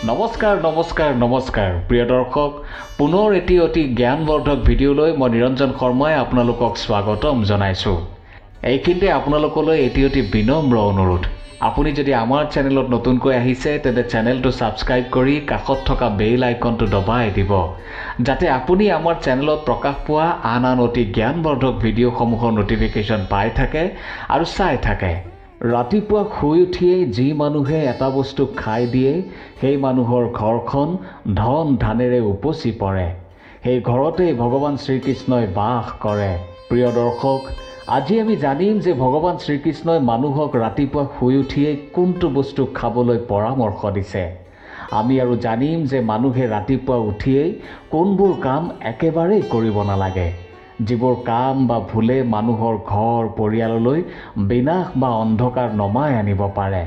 নমস্কাৰ নমস্কাৰ নমস্কাৰ প্ৰিয় দৰ্শক পুনৰ এটি অতি জ্ঞানবৰ্ধক ভিডিঅ'লৈ মই নিৰঞ্জন শৰ্মাই আপোনালোকক স্বাগতম জনাইছোঁ। এইখিনিতে আপোনালোকলৈ এটি অতি বিনম্ৰ অনুৰোধ, আপুনি যদি আমাৰ চেনেলত নতুনকৈ আহিছে তেন্তে চেনেলটো ছাবস্ক্ৰাইব কৰি কাষত থকা বেল আইকনটো দবাই দিব, যাতে আপুনি আমাৰ চেনেলত প্ৰকাশ পোৱা আন অতি জ্ঞানবৰ্ধক ভিডিঅ'সমূহৰ নটিফিকেশ্যন পাই থাকে আৰু চাই থাকে। ৰাতিপুৱা শুই উঠিয়েই যি মানুহে এটা বস্তু খাই দিয়ে সেই মানুহৰ ঘৰখন ধন ধানেৰে উপচি পৰে। সেই ঘৰতেই ভগৱান শ্ৰীকৃষ্ণই বাস কৰে। প্ৰিয় দৰ্শক, আজি আমি জানিম যে ভগৱান শ্ৰীকৃষ্ণই মানুহক ৰাতিপুৱা শুই উঠিয়েই কোনটো বস্তু খাবলৈ পৰামৰ্শ দিছে। আমি আৰু জানিম যে মানুহে ৰাতিপুৱা উঠিয়েই কোনবোৰ কাম একেবাৰেই কৰিব নালাগে, যিবোৰ কাম বা ভুলে মানুহৰ ঘৰ পৰিয়াললৈ বিনাশ বা অন্ধকাৰ নমাই আনিব পাৰে।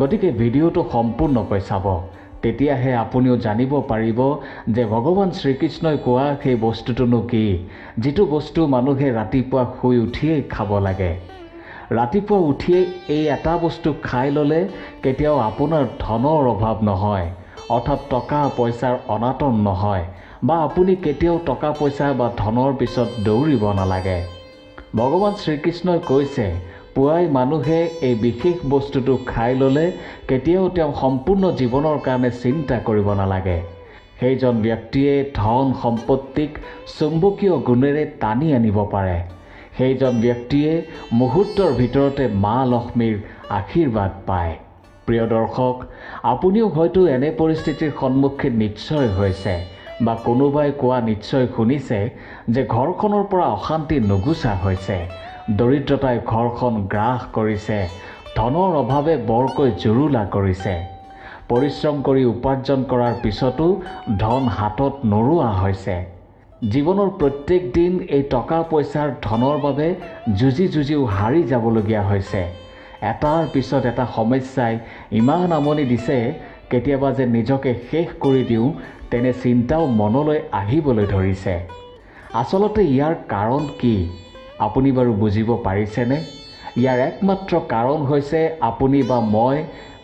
গতিকে ভিডিঅ'টো সম্পূৰ্ণকৈ চাব, তেতিয়াহে আপুনিও জানিব পাৰিব যে ভগৱান শ্ৰীকৃষ্ণই কোৱা সেই বস্তুটোনো কি, যিটো বস্তু মানুহে ৰাতিপুৱা শুই উঠিয়েই খাব লাগে। ৰাতিপুৱা উঠিয়েই এই এটা বস্তু খাই ল'লে কেতিয়াও আপোনাৰ ধনৰ অভাৱ নহয়, অৰ্থাৎ টকা পইচাৰ অনাটন নহয়, বা আপুনি কেতিয়াও টকা পইচা বা ধনৰ পিছত দৌৰিব নালাগে। ভগৱান শ্ৰীকৃষ্ণই কৈছে, পুৱাই মানুহে এই বিশেষ বস্তুটো খাই ল'লে কেতিয়াও তেওঁ সম্পূৰ্ণ জীৱনৰ কাৰণে চিন্তা কৰিব নালাগে। সেইজন ব্যক্তিয়ে ধন সম্পত্তিক চুম্বকীয় গুণেৰে টানি আনিব পাৰে। সেইজন ব্যক্তিয়ে মুহূৰ্তৰ ভিতৰতে মা লক্ষ্মীৰ আশীৰ্বাদ পায়। প্ৰিয় দৰ্শক, আপুনিও হয়তো এনে পৰিস্থিতিৰ সন্মুখীন নিশ্চয় হৈছে বা কোনোবাই কোৱা নিশ্চয় শুনিছে যে ঘৰখনৰ পৰা অশান্তি নুগুচা হৈছে, দৰিদ্ৰতাই ঘৰখন গ্ৰাস কৰিছে, ধনৰ অভাৱে বৰকৈ জুৰুলা কৰিছে। পৰিশ্ৰম কৰি উপাৰ্জন কৰাৰ পিছতো ধন হাতত নোৰোৱা হৈছে। জীৱনৰ প্ৰত্যেক দিন এই টকা পইচাৰ ধনৰ বাবে যুঁজিও হাৰি যাবলগীয়া হৈছে। এটাৰ পিছত এটা সমস্যাই ইমান আমনি দিছে, কেতিয়াবা যে নিজকে শেষ কৰি দিওঁ তেনে চিন্তাও মনলৈ আহিবলৈ ধৰিছে। আচলতে ইয়াৰ কাৰণ কি আপুনি বাৰু বুজিব পাৰিছেনে? ইয়াৰ একমাত্ৰ কাৰণ হৈছে আপুনি বা মই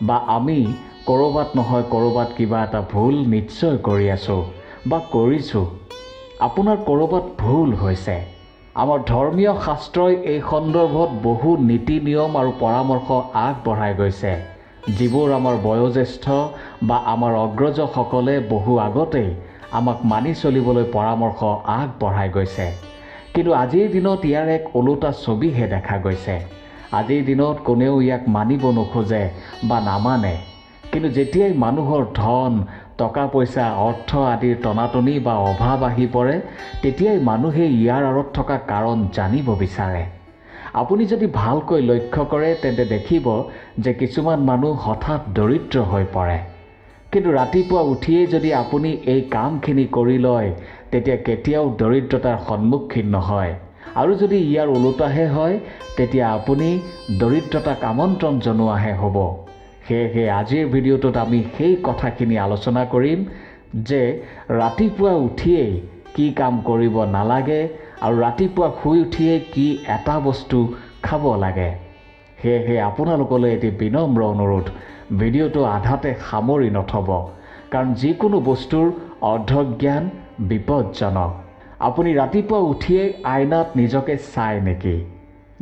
বা আমি ক'ৰবাত নহয় ক'ৰবাত কিবা এটা ভুল নিশ্চয় কৰি আছোঁ বা কৰিছোঁ। আপোনাৰ ক'ৰবাত ভুল হৈছে। আমাৰ ধৰ্মীয় শাস্ত্ৰই এই সন্দৰ্ভত বহু নীতি নিয়ম আৰু পৰামৰ্শ আগবঢ়াই গৈছে, যিবোৰ আমাৰ বয়োজ্যেষ্ঠ বা আমাৰ অগ্ৰজসকলে বহু আগতেই আমাক মানি চলিবলৈ পৰামৰ্শ আগবঢ়াই গৈছে। কিন্তু আজিৰ দিনত ইয়াৰ এক ওলোটা ছবিহে দেখা গৈছে। আজিৰ দিনত কোনেও ইয়াক মানিব নোখোজে বা নামানে। কিন্তু যেতিয়াই মানুহৰ ধন টকা পইচা অৰ্থ আদিৰ টনাটনি বা অভাৱ আহি পৰে, তেতিয়াই মানুহে ইয়াৰ আঁৰত থকা কাৰণ জানিব বিচাৰে। আপুনি যদি ভালকৈ লক্ষ্য কৰে তেন্তে দেখিব যে কিছুমান মানুহ হঠাৎ দৰিদ্ৰ হৈ পৰে। কিন্তু ৰাতিপুৱা উঠিয়েই যদি আপুনি এই কামখিনি কৰি লয় তেতিয়া কেতিয়াও দৰিদ্ৰতাৰ সন্মুখীন নহয়। আৰু যদি ইয়াৰ ওলোটাহে হয় তেতিয়া আপুনি দৰিদ্ৰতাক আমন্ত্ৰণ জনোৱাহে হ'ব। সেয়েহে আজিৰ ভিডিঅ'টোত আমি সেই কথাখিনি আলোচনা কৰিম যে ৰাতিপুৱা উঠিয়েই কি কাম কৰিব নালাগে আৰু ৰাতিপুৱা শুই উঠিয়েই কি এটা বস্তু খাব লাগে। সেয়েহে আপোনালোকলৈ এটি বিনম্ৰ অনুৰোধ, ভিডিঅ'টো আধাতে সামৰি নথব, কাৰণ যিকোনো বস্তুৰ অৰ্ধজ্ঞান বিপদজনক। আপুনি ৰাতিপুৱা উঠিয়েই আইনাত নিজকে চায় নেকি?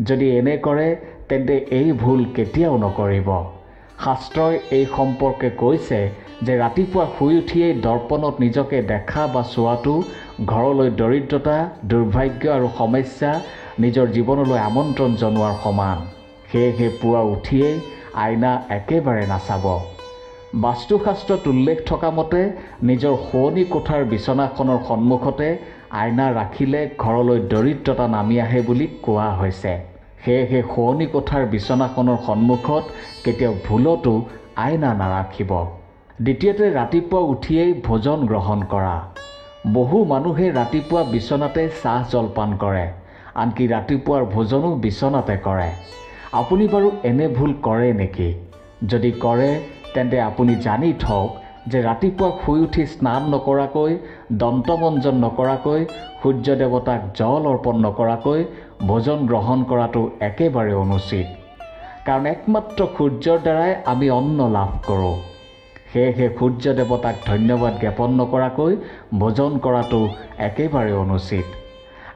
যদি এনে কৰে তেন্তে এই ভুল কেতিয়াও নকৰিব। শাস্ত্ৰই এই সম্পৰ্কে কৈছে যে ৰাতিপুৱা শুই উঠিয়েই দৰ্পণত নিজকে দেখা বা চোৱাটো ঘৰলৈ দৰিদ্ৰতা, দুৰ্ভাগ্য আৰু সমস্যা নিজৰ জীৱনলৈ আমন্ত্ৰণ জনোৱাৰ সমান। সেয়েহে পুৱা উঠিয়েই আইনা একেবাৰে নাচাব। বাস্তুশাস্ত্ৰত উল্লেখ থকা মতে নিজৰ শোৱনি কোঠাৰ বিচনাখনৰ সন্মুখতে আইনা ৰাখিলে ঘৰলৈ দৰিদ্ৰতা নামি আহে বুলি কোৱা হৈছে। সেয়েহে শোৱনি কোঠাৰ বিচনাখনৰ সন্মুখত কেতিয়াও ভুলতো আইনা নাৰাখিব। দ্বিতীয়তে, ৰাতিপুৱা উঠিয়েই ভোজন গ্ৰহণ কৰা। বহু মানুহে ৰাতিপুৱা বিচনাতে চাহ জলপান কৰে, আনকি ৰাতিপুৱাৰ ভোজনো বিচনাতে কৰে। আপুনি বাৰু এনে ভুল কৰে নেকি? যদি কৰে তেন্তে আপুনি জানি থওক যে ৰাতিপুৱা শুই উঠি স্নান নকৰাকৈ, দন্তমঞ্জন নকৰাকৈ, সূৰ্য দেৱতাক জল অৰ্পণ নকৰাকৈ ভোজন গ্ৰহণ কৰাটো একেবাৰে অনুচিত। কাৰণ একমাত্ৰ সূৰ্যৰ দ্বাৰাই আমি অন্ন লাভ কৰোঁ। সেয়েহে সূৰ্য দেৱতাক ধন্যবাদ জ্ঞাপন নকৰাকৈ ভোজন কৰাটো একেবাৰে অনুচিত।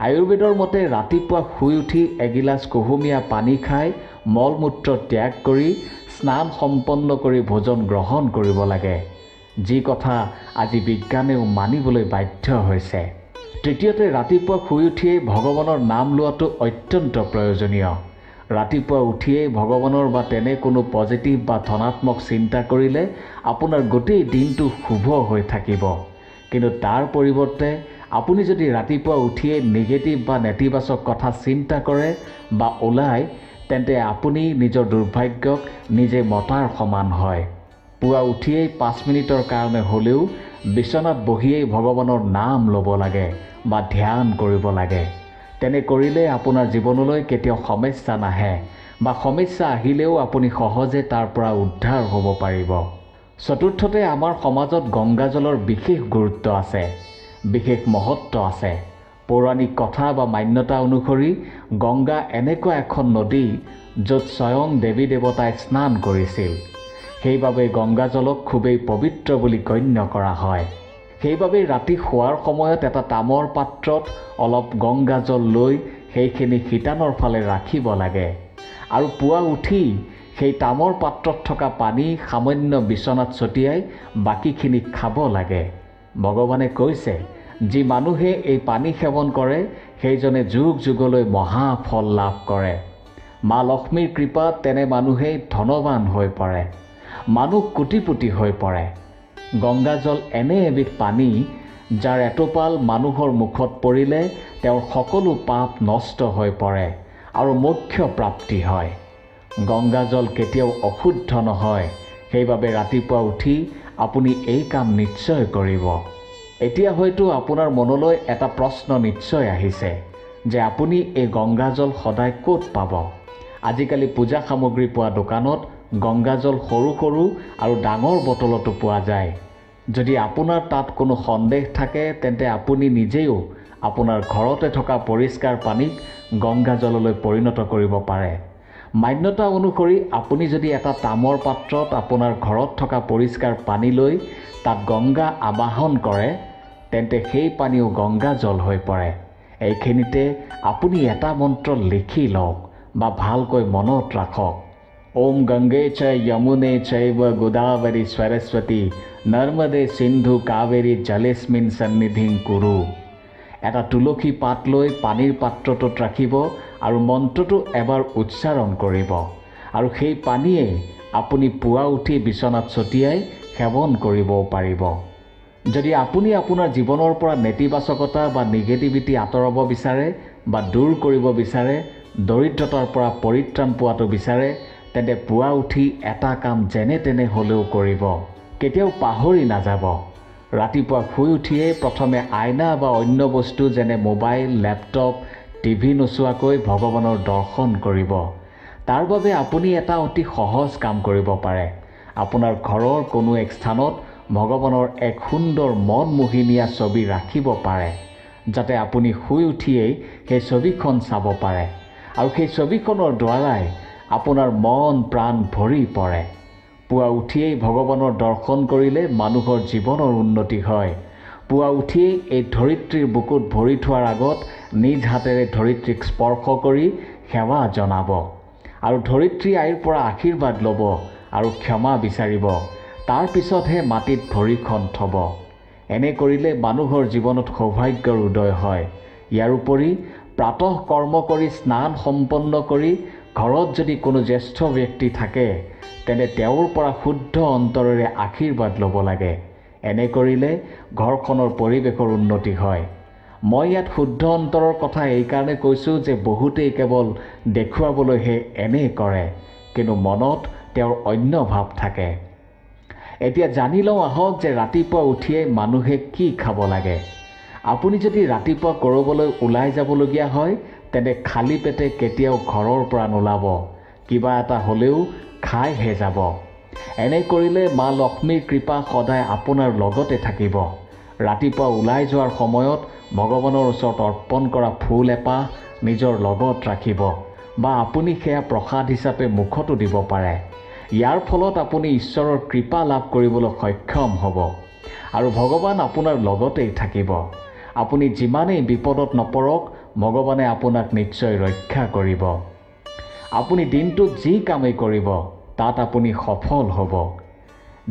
আয়ুৰ্বেদৰ মতে ৰাতিপুৱা শুই উঠি এগিলাচ কুহুমীয়া পানী খাই মল মূত্ৰ ত্যাগ কৰি স্নান সম্পন্ন কৰি ভোজন গ্ৰহণ কৰিব লাগে, যি কথা আজি বিজ্ঞানেও মানিবলৈ বাধ্য হৈছে। তৃতীয়তে, ৰাতিপুৱা শুই উঠিয়েই ভগৱানৰ নাম লোৱাটো অত্যন্ত প্ৰয়োজনীয়। ৰাতিপুৱা উঠিয়েই ভগৱানৰ বা তেনে কোনো পজিটিভ বা ধনাত্মক চিন্তা কৰিলে আপোনাৰ গোটেই দিনটো শুভ হৈ থাকিব। কিন্তু তাৰ পৰিৱৰ্তে আপুনি যদি ৰাতিপুৱা উঠিয়েই নিগেটিভ বা নেতিবাচক কথা চিন্তা কৰে বা ওলায়, তেন্তে আপুনি নিজৰ দুৰ্ভাগ্যক নিজে মতাৰ সমান হয়। পুৱা উঠিয়েই 5 মিনিটৰ কাৰণে হ'লেও বিচনাত বহিয়েই ভগৱানৰ নাম ল'ব লাগে বা ধ্যান কৰিব লাগে। তেনে কৰিলে আপোনাৰ জীৱনলৈ কেতিয়াও সমস্যা নাহে বা সমস্যা আহিলেও আপুনি সহজে তাৰ পৰা উদ্ধাৰ হ'ব পাৰিব। চতুৰ্থতে, আমাৰ সমাজত গংগাজলৰ বিশেষ গুৰুত্ব আছে, বিশেষ মহত্ব আছে। পৌৰাণিক কথা বা মান্যতা অনুসৰি গংগা এনেকুৱা এখন নদী য'ত স্বয়ং দেৱী দেৱতাই স্নান কৰিছিল। সেইবাবে গংগাজলক খুবেই পবিত্ৰ বুলি গণ্য কৰা হয়। সেইবাবে ৰাতি শোৱাৰ সময়ত এটা তামৰ পাত্ৰত অলপ গংগাজল লৈ সেইখিনি শীতানৰ ফালে ৰাখিব লাগে আৰু পুৱা উঠি সেই তামৰ পাত্ৰত থকা পানী সামান্য বিচনাত ছটিয়াই বাকীখিনি খাব লাগে। ভগৱানে কৈছে, যি মানুহে এই পানী সেৱন কৰে সেইজনে যুগ যুগলৈ মহা ফল লাভ কৰে। মা লক্ষ্মীৰ কৃপাত তেনে মানুহেই ধনৱান হৈ পৰে, মানুহ কোটিপতি হৈ পৰে। গংগাজল এনে এবিধ পানী যাৰ এটোপাল মানুহৰ মুখত পৰিলে তেওঁৰ সকলো পাপ নষ্ট হৈ পৰে আৰু মোক্ষ প্ৰাপ্তি হয়। গংগাজল কেতিয়াও অশুদ্ধ নহয়। সেইবাবে ৰাতিপুৱা উঠি আপুনি এই কাম নিশ্চয় কৰিব। এতিয়া হয়তো আপোনাৰ মনলৈ এটা প্ৰশ্ন নিশ্চয় আহিছে যে আপুনি এই গংগাজল সদায় ক'ত পাব? আজিকালি পূজা সামগ্ৰী পোৱা দোকানত গংগাজল সৰু সৰু আৰু ডাঙৰ বটলতো পোৱা যায়। যদি আপোনাৰ তাত কোনো সন্দেহ থাকে, তেন্তে আপুনি নিজেও আপোনাৰ ঘৰতে থকা পৰিষ্কাৰ পানীক গংগাজললৈ পৰিণত কৰিব পাৰে। মান্যতা অনুসৰি আপুনি যদি এটা তামৰ পাত্ৰত আপোনাৰ ঘৰত থকা পৰিষ্কাৰ পানী লৈ তাত গংগা আবাহন কৰে, তেন্তে সেই পানীও গংগাজল হৈ পৰে। এইখিনিতে আপুনি এটা মন্ত্ৰ লিখি লওক বা ভালকৈ মনত ৰাখক। ওম গংগে চ যমুনে চৈব গোদাবৰী সৰস্বতী নৰ্মদে সিন্ধু কাবেৰী জলেস্মিন সন্নিধিং কুৰু। এটা তুলসী পাত লৈ পানীৰ পাত্ৰটোত ৰাখিব আৰু মন্ত্ৰটো এবাৰ উচ্চাৰণ কৰিব আৰু সেই পানীয়ে আপুনি পুৱা উঠি বিচনাত ছটিয়াই সেৱন কৰিবও পাৰিব। যদি আপুনি আপোনাৰ জীৱনৰ পৰা নেতিবাচকতা বা নিগেটিভিটি আঁতৰাব বিচাৰে বা দূৰ কৰিব বিচাৰে, দৰিদ্ৰতাৰ পৰা পৰিত্ৰাণ পোৱাটো বিচাৰে, তেন্তে পুৱা উঠি এটা কাম যেনে তেনে হ'লেও কৰিব। কেতিয়াও পাহৰি নাযাব। ৰাতিপুৱা শুই উঠিয়েই প্ৰথমে আইনা বা অন্য বস্তু যেনে মোবাইল, লেপটপ, টিভি নোচোৱাকৈ ভগৱানৰ দৰ্শন কৰিব। তাৰ বাবে আপুনি এটা অতি সহজ কাম কৰিব পাৰে। আপোনাৰ ঘৰৰ কোনো এক স্থানত ভগৱানৰ এক সুন্দৰ মনমোহিনীয়া ছবি ৰাখিব পাৰে, যাতে আপুনি শুই উঠিয়েই সেই ছবিখন চাব পাৰে আৰু সেই ছবিখনৰ দ্বাৰাই আপোনাৰ মন প্ৰাণ ভৰি পৰে। পুৱা উঠিয়েই ভগৱানৰ দৰ্শন কৰিলে মানুহৰ জীৱনৰ উন্নতি হয়। পুৱা উঠিয়েই এই ধৰিত্ৰীৰ বুকুত ভৰি থোৱাৰ আগত নিজ হাতেৰে ধৰিত্ৰীক স্পৰ্শ কৰি সেৱা জনাব আৰু ধৰিত্ৰী আইৰ পৰা আশীৰ্বাদ ল'ব আৰু ক্ষমা বিচাৰিব। তাৰ পিছতহে মাটিত ভৰিখন থ'ব। এনে কৰিলে মানুহৰ জীৱনত সৌভাগ্যৰ উদয় হয়। ইয়াৰ উপৰি প্ৰাতঃ কৰ্ম কৰি স্নান সম্পন্ন কৰি ঘৰত যদি কোনো জ্যেষ্ঠ ব্যক্তি থাকে, তেন্তে তেওঁৰ পৰা শুদ্ধ অন্তৰেৰে আশীৰ্বাদ ল'ব লাগে। এনে কৰিলে ঘৰখনৰ পৰিৱেশৰ উন্নতি হয়। মই ইয়াত শুদ্ধ অন্তৰৰ কথা এইকাৰণে কৈছোঁ যে বহুতেই কেৱল দেখুৱাবলৈহে এনে কৰে, কিন্তু মনত তেওঁৰ অন্য ভাৱ থাকে। এতিয়া জানি লওঁ আহক যে ৰাতিপুৱা উঠিয়েই মানুহে কি খাব লাগে। আপুনি যদি ৰাতিপুৱা ক'ৰবালৈ ওলাই যাবলগীয়া হয়, তেন্তে খালী পেটে কেতিয়াও ঘৰৰ পৰা নোলাব। কিবা এটা হ'লেও খাইহে যাব। এনে কৰিলে মা লক্ষ্মীৰ কৃপা সদায় আপোনাৰ লগতে থাকিব। ৰাতিপুৱা ওলাই যোৱাৰ সময়ত ভগৱানৰ ওচৰত অৰ্পণ কৰা ফুল এপাহ নিজৰ লগত ৰাখিব বা আপুনি সেয়া প্ৰসাদ হিচাপে মুখতো দিব পাৰে। ইয়াৰ ফলত আপুনি ঈশ্বৰৰ কৃপা লাভ কৰিবলৈ সক্ষম হ'ব আৰু ভগৱান আপোনাৰ লগতেই থাকিব। আপুনি যিমানেই বিপদত নপৰক ভগৱানে আপোনাক নিশ্চয় ৰক্ষা কৰিব। আপুনি দিনটোত যি কামেই কৰিব তাত আপুনি সফল হ'ব।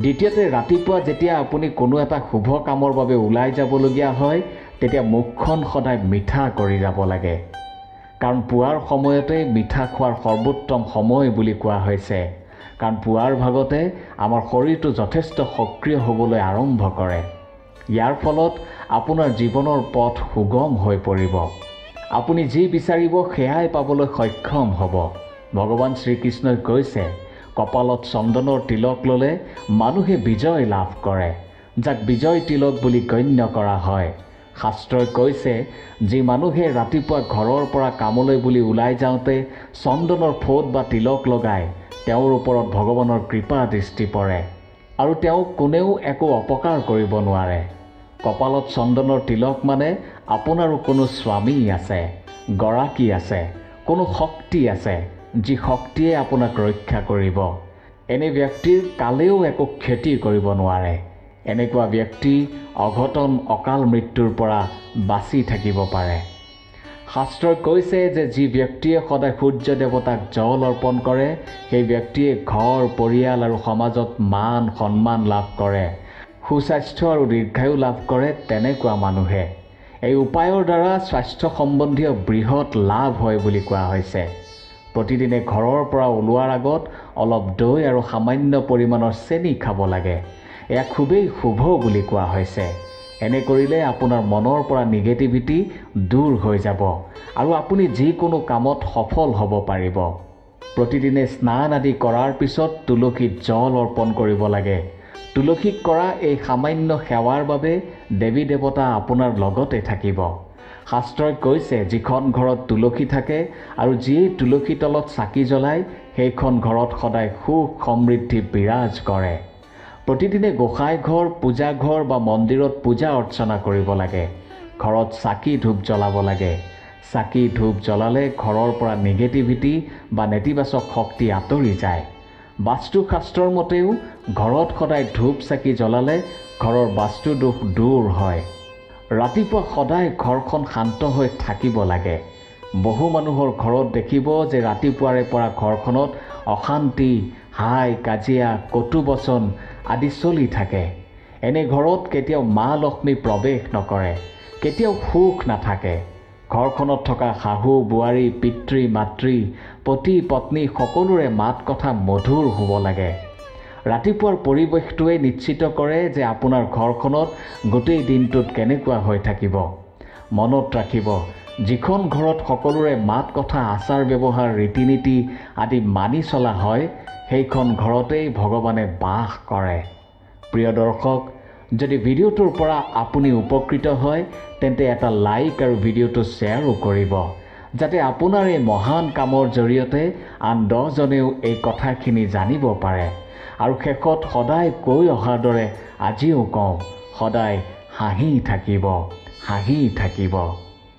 দ্বিতীয়তে, ৰাতিপুৱা যেতিয়া আপুনি কোনো এটা শুভ কামৰ বাবে ওলাই যাবলগীয়া হয় তেতিয়া মুখখন সদায় মিঠা কৰি যাব লাগে, কাৰণ পুৱাৰ সময়তে মিঠা খোৱাৰ সৰ্বোত্তম সময় বুলি কোৱা হৈছে। কাৰণ পুৱাৰ ভাগতে আমাৰ শৰীৰটো যথেষ্ট সক্ৰিয় হ'বলৈ আৰম্ভ কৰে। ইয়াৰ ফলত আপোনাৰ জীৱনৰ পথ সুগম হৈ পৰিব। আপুনি যি বিচাৰিব সেয়াই পাবলৈ সক্ষম হ'ব। ভগৱান শ্ৰীকৃষ্ণই কৈছে, কপালত চন্দনৰ তিলক ল'লে মানুহে বিজয় লাভ কৰে, যাক বিজয় তিলক বুলি গণ্য কৰা হয়। শাস্ত্ৰই কৈছে, যি মানুহে ৰাতিপুৱা ঘৰৰ পৰা কামলৈ বুলি ওলাই যাওঁতে চন্দনৰ ফোট বা তিলক লগায় তেওঁৰ ওপৰত ভগৱানৰ কৃপা দৃষ্টি পৰে আৰু তেওঁক কোনেও একো অপকাৰ কৰিব নোৱাৰে। কপালত চন্দনৰ তিলক মানে আপোনাৰো কোনো স্বামী আছে, গৰাকী আছে, কোনো শক্তি আছে, যি শক্তিয়ে আপোনাক ৰক্ষা কৰিব। এনে ব্যক্তিৰ কালেও একো ক্ষতি কৰিব নোৱাৰে। এনেকুৱা ব্যক্তি অঘটন অকাল মৃত্যুৰ পৰা বাচি থাকিব পাৰে। শাস্ত্ৰই কৈছে যে যি ব্যক্তিয়ে সদায় সূৰ্য দেৱতাক জল অৰ্পণ কৰে সেই ব্যক্তিয়ে ঘৰ, পৰিয়াল আৰু সমাজত মান সন্মান লাভ কৰে, সুস্বাস্থ্য আৰু দীৰ্ঘায়ু লাভ কৰে। তেনেকুৱা মানুহে এই উপায়ৰ দ্বাৰা স্বাস্থ্য সম্বন্ধীয় বৃহৎ লাভ হয় বুলি কোৱা হৈছে। প্ৰতিদিনে ঘৰৰ পৰা ওলোৱাৰ আগত অলপ দৈ আৰু সামান্য পৰিমাণৰ চেনি খাব লাগে। এয়া খুবেই শুভ বুলি কোৱা হৈছে। এনে কৰিলে আপোনাৰ মনৰ পৰা নিগেটিভিটি দূৰ হৈ যাব আৰু আপুনি যিকোনো কামত সফল হ'ব পাৰিব। প্ৰতিদিনে স্নান আদি কৰাৰ পিছত তুলসীত জল অৰ্পণ কৰিব লাগে। তুলসীক কৰা এই সামান্য সেৱাৰ বাবে দেৱী দেৱতা আপোনাৰ লগতে থাকিব। শাস্ত্ৰই কৈছে, যিখন ঘৰত তুলসী থাকে আৰু যিয়ে তুলসী তলত চাকি জ্বলায় সেইখন ঘৰত সদায় সুখ সমৃদ্ধি বিৰাজ কৰে। প্ৰতিদিনে গোসাঁই ঘৰ, পূজা ঘৰ বা মন্দিৰত পূজা অৰ্চনা কৰিব লাগে। ঘৰত চাকি ধূপ জ্বলাব লাগে। চাকি ধূপ জ্বলালে ঘৰৰ পৰা নিগেটিভিটি বা নেতিবাচক শক্তি আঁতৰি যায়। বাস্তুশাস্ত্ৰৰ মতেও ঘৰত সদায় ধূপ চাকি জ্বলালে ঘৰৰ বাস্তু দোষ দূৰ হয়। ৰাতিপুৱা সদায় ঘৰখন শান্ত হৈ থাকিব লাগে। বহু মানুহৰ ঘৰত দেখিব যে ৰাতিপুৱাৰে পৰা ঘৰখনত অশান্তি, হাই কাজিয়া, কটু বচন আদি চলি থাকে। এনে ঘৰত কেতিয়াও মা লক্ষ্মী প্ৰৱেশ নকৰে, কেতিয়াও সুখ নাথাকে। ঘৰখনত থকা শাহু বোৱাৰী, পিতৃ মাতৃ, পতি পত্নী সকলোৰে মাত কথা মধুৰ হ'ব লাগে। ৰাতিপুৱাৰ পৰিৱেশটোৱে নিশ্চিত কৰে যে আপোনাৰ ঘৰখনত গোটেই দিনটোত কেনেকুৱা হৈ থাকিব। মনত ৰাখিব, যিখন ঘৰত সকলোৰে মাত কথা, আচাৰ ব্যৱহাৰ, ৰীতি নীতি আদি মানি চলা হয় সেইখন ঘৰতেই ভগৱানে বাস কৰে। প্ৰিয় দৰ্শক, যদি ভিডিঅ'টোৰ পৰা আপুনি উপকৃত হয় তেন্তে এটা লাইক আৰু ভিডিঅ'টো শ্বেয়াৰো কৰিব, যাতে আপোনাৰ এই মহান কামৰ জৰিয়তে আন 10 জনেও এই কথাখিনি জানিব পাৰে। আৰু শেষত সদায় কৈ অহাৰ দৰে আজিও কওঁ, সদায় হাঁহি থাকিব, হাঁহি থাকিব।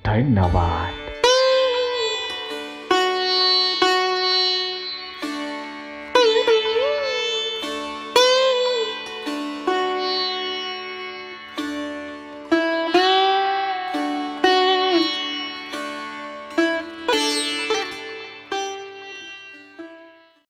ধন্যবাদ।